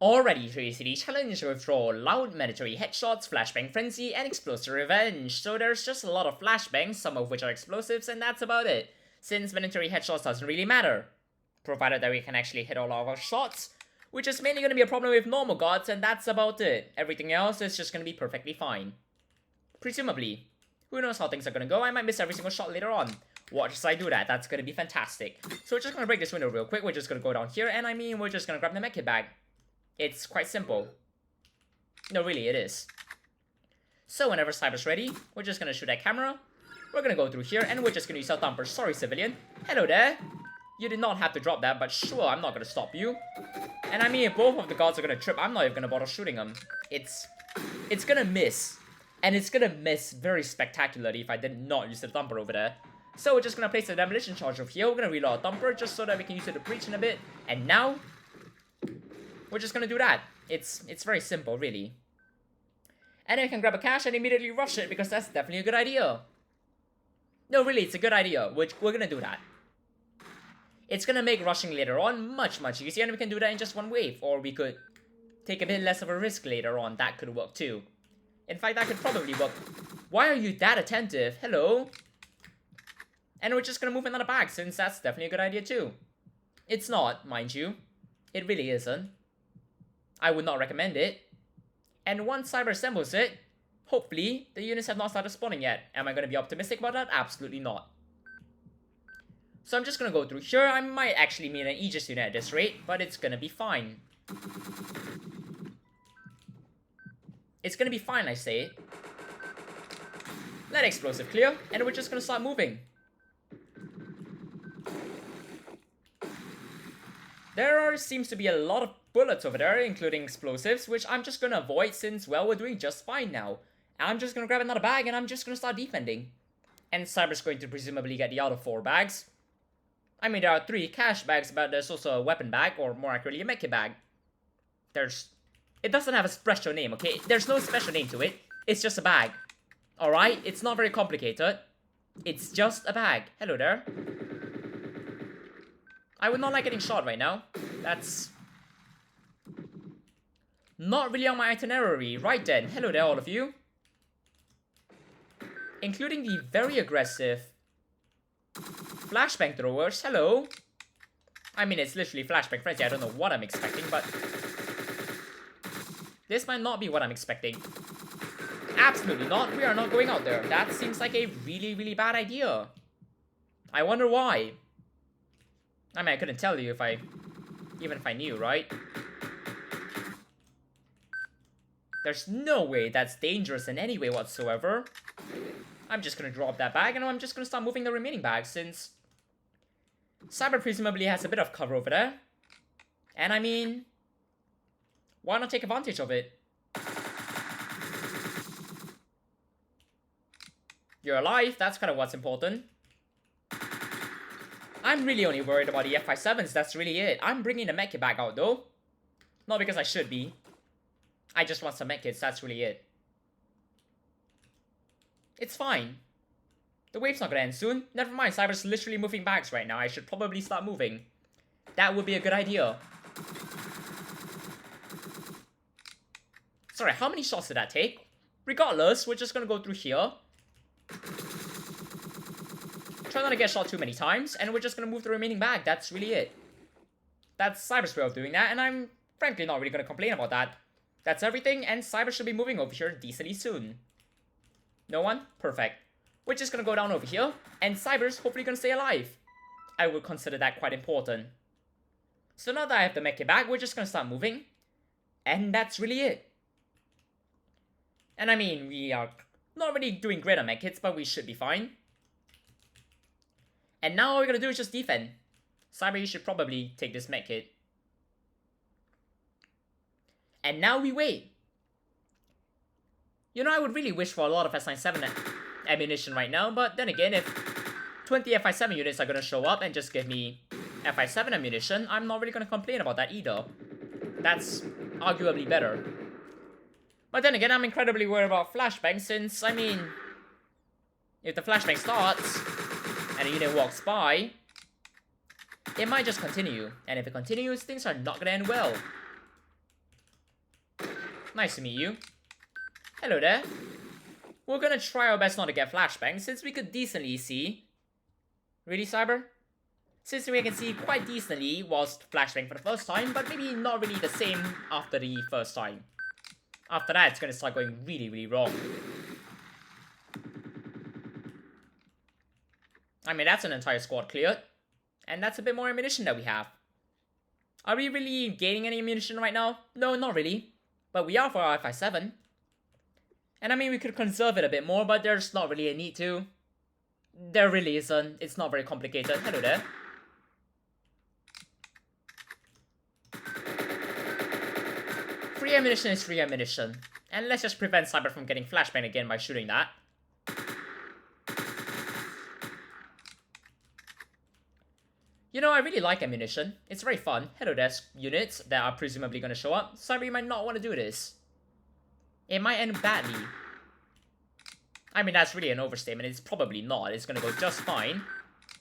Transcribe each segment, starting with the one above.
Already, City challenge, withdrawal, loud mandatory headshots, flashbang frenzy, and explosive revenge. So there's just a lot of flashbangs, some of which are explosives, and that's about it. Since mandatory headshots doesn't really matter, provided that we can actually hit all of our shots, which is mainly going to be a problem with normal gods, and that's about it. Everything else is just going to be perfectly fine. Presumably. Who knows how things are going to go, I might miss every single shot later on. Watch as I do that, that's going to be fantastic. So we're just going to break this window real quick, we're just going to go down here, and we're just going to grab the medkit bag. It's quite simple. No, really, it is. So whenever Cyber's ready, we're just going to shoot that camera. We're going to go through here, and we're just going to use our thumper. Sorry, civilian. Hello there. You did not have to drop that, but sure, I'm not going to stop you. And if both of the guards are going to trip, I'm not even going to bother shooting them. It's going to miss. And it's going to miss very spectacularly if I did not use the thumper over there. So we're just going to place the demolition charge over here. We're going to reload our thumper just so that we can use it to breach in a bit. And now, we're just going to do that. It's very simple, really. And then we can grab a cache and immediately rush it, because that's definitely a good idea. No, really, it's a good idea. We're going to do that. It's going to make rushing later on much, much easier, and we can do that in just one wave. Or we could take a bit less of a risk later on. That could work too. In fact, that could probably work. Why are you that attentive? Hello? And we're just going to move another bag, since that's definitely a good idea too. It's not, mind you. It really isn't. I would not recommend it. And once Cyber assembles it, hopefully, the units have not started spawning yet. Am I going to be optimistic about that? Absolutely not. So I'm just going to go through here. I might actually need an Aegis unit at this rate, but it's going to be fine. It's going to be fine, I say. Let explosive clear, and we're just going to start moving. There seems to be a lot of bullets over there, including explosives, which I'm just going to avoid since, well, we're doing just fine now. I'm just going to grab another bag, and I'm just going to start defending. And Cyber's going to presumably get the other 4 bags. There are 3 cash bags, but there's also a weapon bag, or more accurately, a medkit bag. It doesn't have a special name, okay? There's no special name to it. It's just a bag. Alright? It's not very complicated. It's just a bag. Hello there. I would not like getting shot right now. That's not really on my itinerary. Right then. Hello there, all of you. Including the very aggressive flashbang throwers. Hello. It's literally flashbang frenzy. I don't know what I'm expecting, but this might not be what I'm expecting. Absolutely not. We are not going out there. That seems like a really, really bad idea. I wonder why. I couldn't tell you even if I knew, right? There's no way that's dangerous in any way whatsoever. I'm just gonna drop that bag, and I'm just gonna start moving the remaining bags, since Cyber presumably has a bit of cover over there. And why not take advantage of it? You're alive, that's kind of what's important. I'm really only worried about the F57s, that's really it. I'm bringing the medkit back out though. Not because I should be. I just want some medkits, that's really it. It's fine. The wave's not gonna end soon. Never mind, Cyber's literally moving bags right now. I should probably start moving. That would be a good idea. Sorry, how many shots did that take? Regardless, we're just gonna go through here. Try not to get shot too many times, and we're just gonna move the remaining bag. That's really it. That's Cyber's way of doing that, and I'm frankly not really gonna complain about that. That's everything, and Cyber should be moving over here decently soon. No one? Perfect. We're just gonna go down over here, and Cyber's hopefully gonna stay alive. I would consider that quite important. So now that I have the medkit bag, we're just gonna start moving. And that's really it. And we are not really doing great on medkits, but we should be fine. And now all we're gonna do is just defend. Cyber, you should probably take this medkit. And now we wait. I would really wish for a lot of S97 ammunition right now, but then again, if 20 F57 units are gonna show up and just give me F57 ammunition, I'm not really gonna complain about that either. That's arguably better. But then again, I'm incredibly worried about flashbangs, since, if the flashbang starts and a unit walks by, it might just continue. And if it continues, things are not gonna end well. Nice to meet you. Hello there. We're gonna try our best not to get flashbang since we could decently see. Really, Cyber? Since we can see quite decently whilst flashbang for the first time, but maybe not really the same after the first time. After that, it's gonna start going really, really wrong. I mean, that's an entire squad cleared. And that's a bit more ammunition that we have. Are we really gaining any ammunition right now? No, not really. But we are for our Fi-7. And I mean, we could conserve it a bit more, but there's not really a need to. There really isn't. It's not very complicated. Hello there. Free ammunition is free ammunition. And let's just prevent Cyber from getting flashbang again by shooting that. You know, I really like ammunition. It's very fun. Hello there, units that are presumably going to show up. Cyber, you might not want to do this. It might end badly. I mean, that's really an overstatement. It's probably not. It's going to go just fine.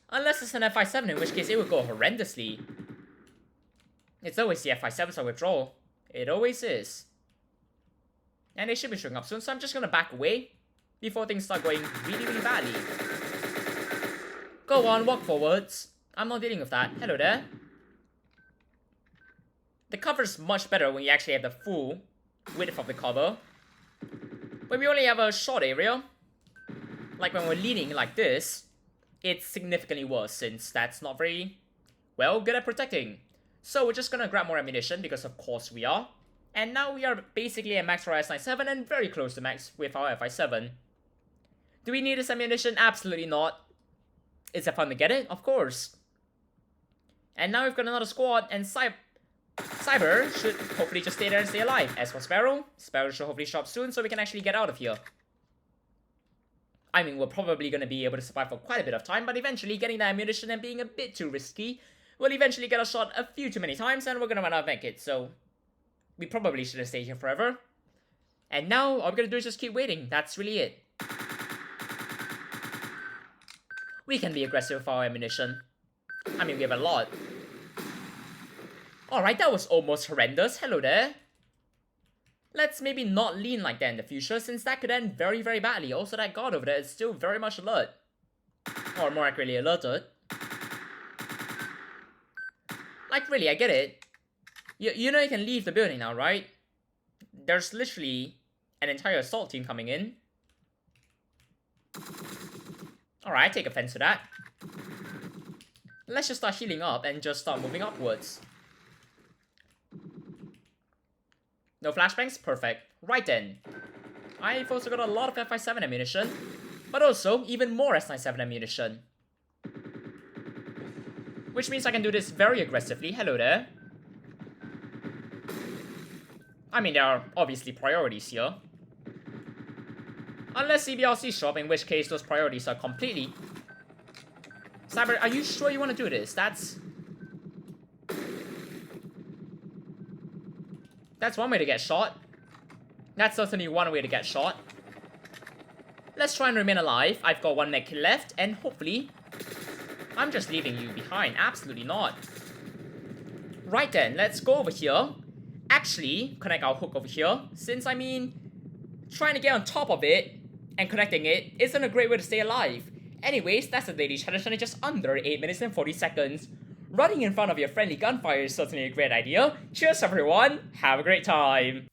Unless it's an Fi-7, in which case it would go horrendously. It's always the Fi-7's our withdrawal. It always is. And they should be showing up soon, so I'm just going to back away before things start going really, really badly. Go on, walk forwards. I'm not dealing with that. Hello there. The cover's much better when you actually have the full width of the cover. When we only have a short area, like when we're leaning like this, it's significantly worse since that's not very, well, good at protecting. So we're just gonna grab more ammunition because of course we are. And now we are basically at max for our S97 and very close to max with our Fi-7. Do we need this ammunition? Absolutely not. Is it fun to get it? Of course. And now we've got another squad, and Cyber should hopefully just stay there and stay alive. As for Sparrow, Sparrow should hopefully show up soon so we can actually get out of here. I mean, we're probably going to be able to survive for quite a bit of time, but eventually getting that ammunition and being a bit too risky will eventually get us shot a few too many times, and we're going to run out of medkits, so we probably shouldn't stay here forever. And now, all we're going to do is just keep waiting. That's really it. We can be aggressive with our ammunition. I mean, we have a lot. Alright, that was almost horrendous. Hello there. Let's maybe not lean like that in the future, since that could end very, very badly. Also, that guard over there is still very much alert. Or more accurately, alerted. Like, really, I get it. You know you can leave the building now, right? There's literally an entire assault team coming in. Alright, I take offense to that. Let's just start healing up and just start moving upwards. No flashbangs? Perfect. Right then. I've also got a lot of Fi-7 ammunition, but also even more S97 ammunition. Which means I can do this very aggressively. Hello there. I mean, there are obviously priorities here. Unless CBLC show up, in which case those priorities are completely... Cyber, are you sure you want to do this? That's one way to get shot. That's certainly one way to get shot. Let's try and remain alive. I've got one med kit left, and hopefully... I'm just leaving you behind. Absolutely not. Right then, let's go over here. Actually, connect our hook over here. Since, I mean, trying to get on top of it and connecting it isn't a great way to stay alive. Anyways, that's the daily challenge and it's just under 8 minutes and 40 seconds. Running in front of your friendly gunfire is certainly a great idea. Cheers everyone, have a great time.